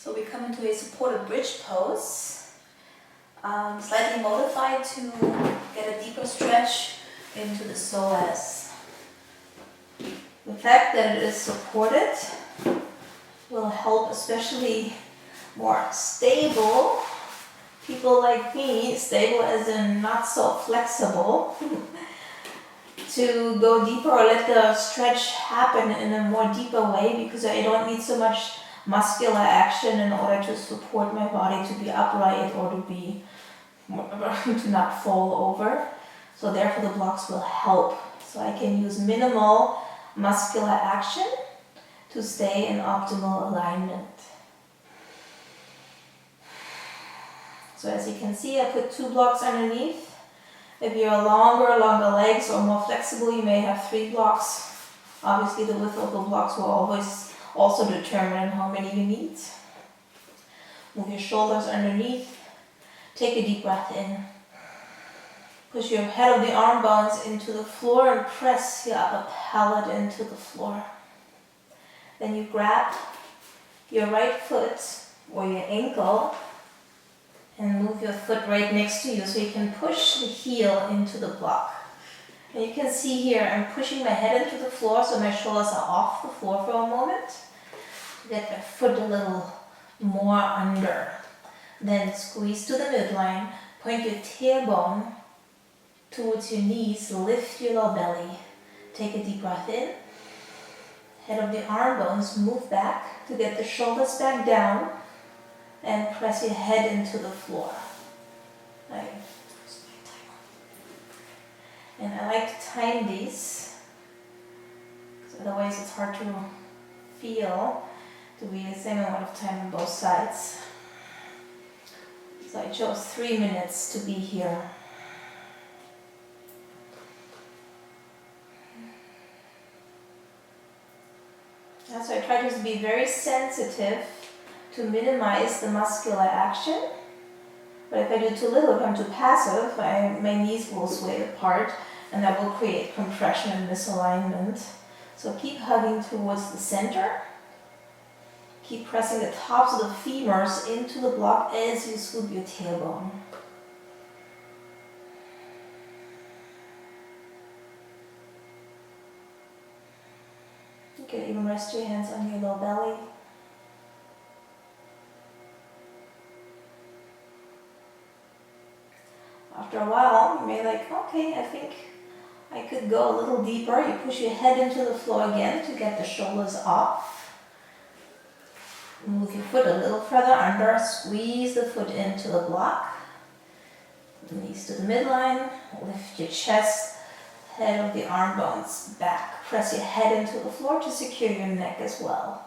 So we come into a supported bridge pose, slightly modified to get a deeper stretch into the psoas. The fact that it is supported will help especially more stable people like me, stable as in not so flexible, to go deeper or let the stretch happen in a more deeper way, because I don't need so much muscular action in order to support my body to be upright or to not fall over. So therefore the blocks will help. So I can use minimal muscular action to stay in optimal alignment. So as you can see, I put 2 blocks underneath. If you have longer legs or more flexible, you may have 3 blocks. Obviously the width of the blocks will always also determine how many you need. Move your shoulders underneath. Take a deep breath in. Push your head of the arm bones into the floor and press your upper palate into the floor. Then you grab your right foot or your ankle and move your foot right next to you so you can push the heel into the block. And you can see here I'm pushing my head into the floor so my shoulders are off the floor for a moment. Get my foot a little more under. Then squeeze to the midline, point your tailbone towards your knees, lift your lower belly. Take a deep breath in. Head of the arm bones move back to get the shoulders back down and press your head into the floor. And I like to time these, because otherwise it's hard to feel to be the same amount of time on both sides. So I chose 3 minutes to be here. And so I try to be very sensitive to minimize the muscular action. But if I do too little, if I'm too passive, my knees will sway apart and that will create compression and misalignment. So keep hugging towards the center. Keep pressing the tops of the femurs into the block as you scoop your tailbone. You can even rest your hands on your low belly. After a while, you may okay, I think I could go a little deeper. You push your head into the floor again to get the shoulders off. Move your foot a little further under, squeeze the foot into the block. Knees to the midline, lift your chest, head of the arm bones back. Press your head into the floor to secure your neck as well.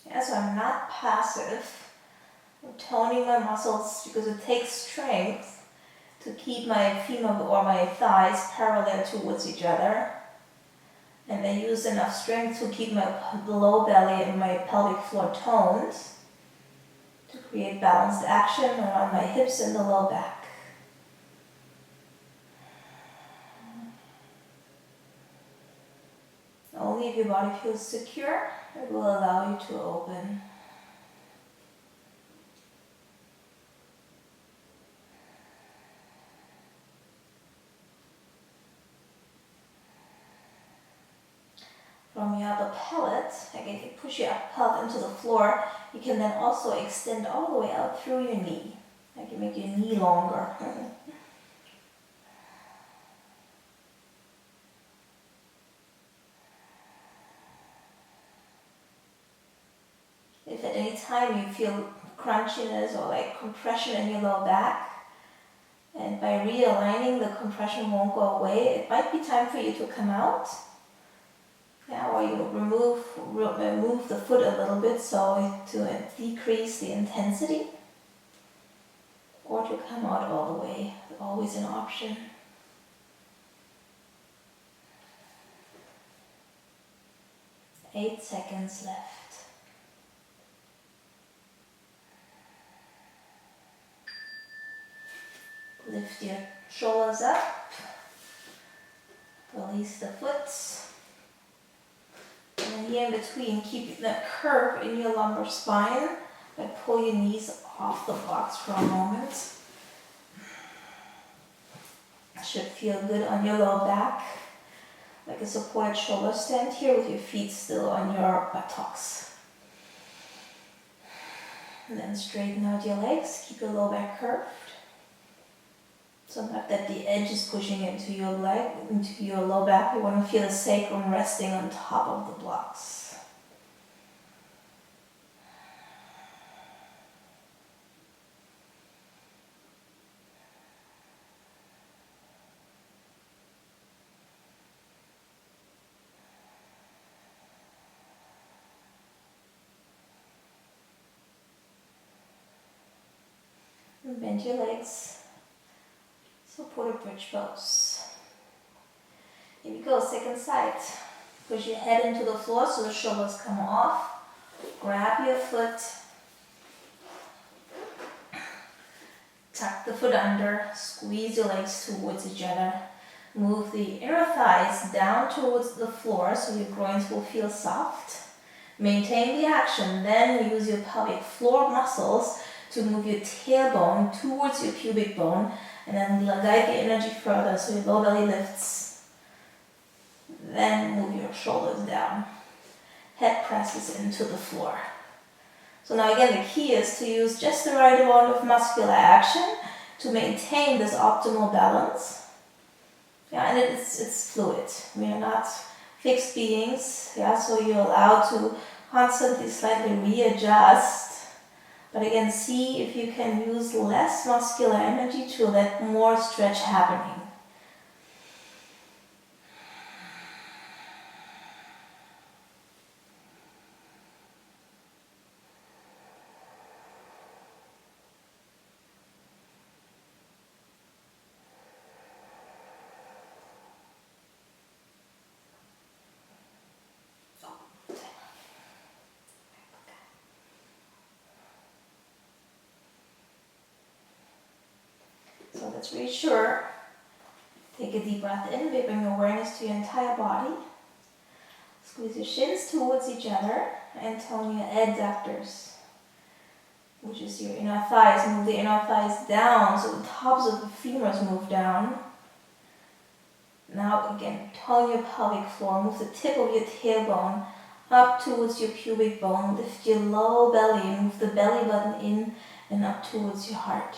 Yeah, so I'm not passive. I'm toning my muscles because it takes strength to keep my femur or my thighs parallel towards each other. And I use enough strength to keep my low belly and my pelvic floor toned to create balanced action around my hips and the low back. Only if your body feels secure, it will allow you to open. From your upper pellet, again, if you push your upper pellet into the floor, you can then also extend all the way out through your knee. You can make your knee longer. If at any time you feel crunchiness or compression in your lower back, and by realigning the compression won't go away, it might be time for you to come out. Yeah, or you move the foot a little bit so to decrease the intensity, or to come out all the way. Always an option. 8 seconds left. Lift your shoulders up, release the foot, and then here in between, keep that curve in your lumbar spine, but pull your knees off the blocks for a moment. Should feel good on your low back, like a supported shoulder stand here with your feet still on your buttocks. And then straighten out your legs, keep your low back curved. So not that the edge is pushing into your leg, into your low back. You want to feel the sacrum resting on top of the blocks. And bend your legs. Supported bridge pose. Here we go, second side. Push your head into the floor so the shoulders come off. Grab your foot. Tuck the foot under. Squeeze your legs towards each other. Move the inner thighs down towards the floor so your groins will feel soft. Maintain the action. Then use your pelvic floor muscles to move your tailbone towards your pubic bone. And then guide the energy further so your low belly lifts. Then move your shoulders down. Head presses into the floor. So now again, the key is to use just the right amount of muscular action to maintain this optimal balance. Yeah, and it's fluid. We are not fixed beings. Yeah, so you're allowed to constantly slightly readjust. But again, see if you can use less muscular energy to let more stretch happening. So let's reassure. Take a deep breath in, bring awareness to your entire body. Squeeze your shins towards each other and tone your adductors, which is your inner thighs. Move the inner thighs down so the tops of the femurs move down. Now again, tone your pelvic floor. Move the tip of your tailbone up towards your pubic bone. Lift your low belly. Move the belly button in and up towards your heart.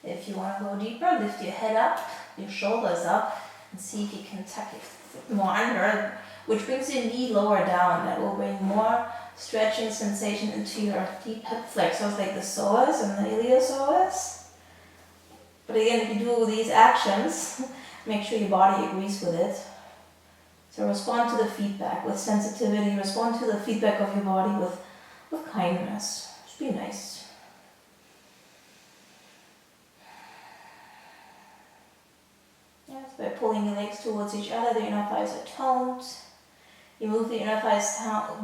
If you want to go deeper, lift your head up, your shoulders up, and see if you can tuck your foot more under, which brings your knee lower down. That will bring more stretching sensation into your deep hip flexors, like the psoas and the iliopsoas. But again, if you do these actions, make sure your body agrees with it. So respond to the feedback with sensitivity, respond to the feedback of your body with kindness. Just be nice. Yes, by pulling your legs towards each other, the inner thighs are toned. You move the inner thighs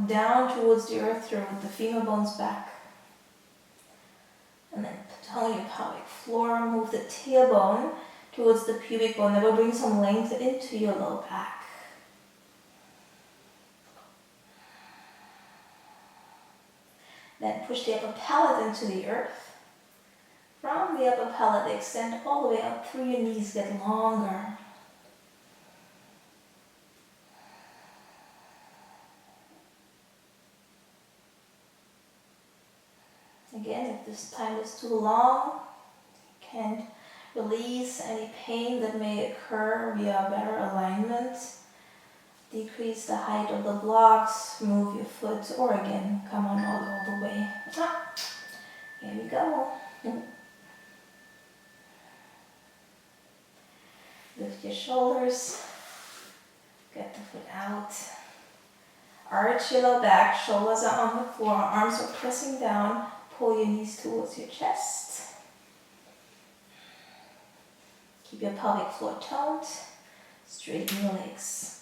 down towards the earth through the femur bones back. And then tone your pelvic floor, move the tailbone towards the pubic bone. That will bring some length into your low back. Then push the upper palate into the earth. From the upper palate, extend all the way up through your knees, get longer. Again, if this time is too long, you can release any pain that may occur via better alignment. Decrease the height of the blocks, move your foot, or again, come on all the way. Here we go. Lift your shoulders, get the foot out. Arch your low back, shoulders are on the floor, arms are pressing down, pull your knees towards your chest. Keep your pelvic floor toned, straighten your legs.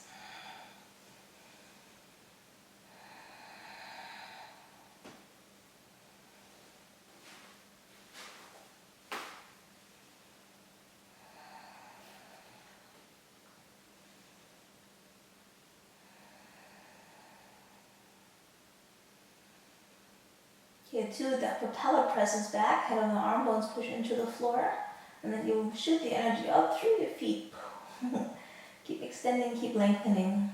Here too, that patellar presses back, head on the arm bones push into the floor, and then you shoot the energy up through your feet. Keep extending, keep lengthening.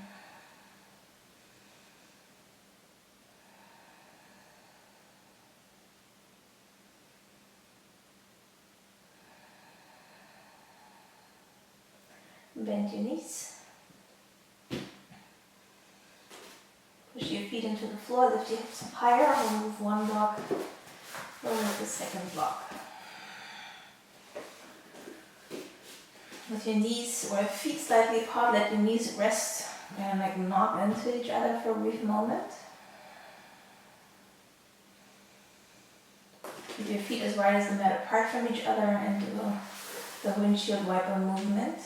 Bend your knees. Push your feet into the floor, lift your hips up higher, we'll move one block, we'll move the second block. With your knees or feet slightly apart, let your knees rest and like knock into each other for a brief moment. Keep your feet as wide as the mat apart from each other and do the windshield wiper movement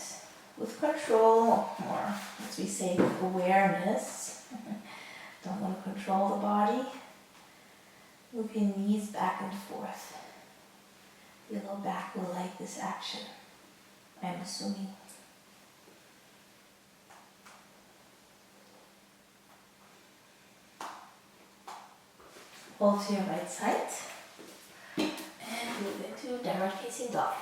with control, or as we say, with awareness. Don't want to control the body. Move your knees back and forth. Your low back will like this action, I'm assuming. Hold to your right side and move into downward facing dog.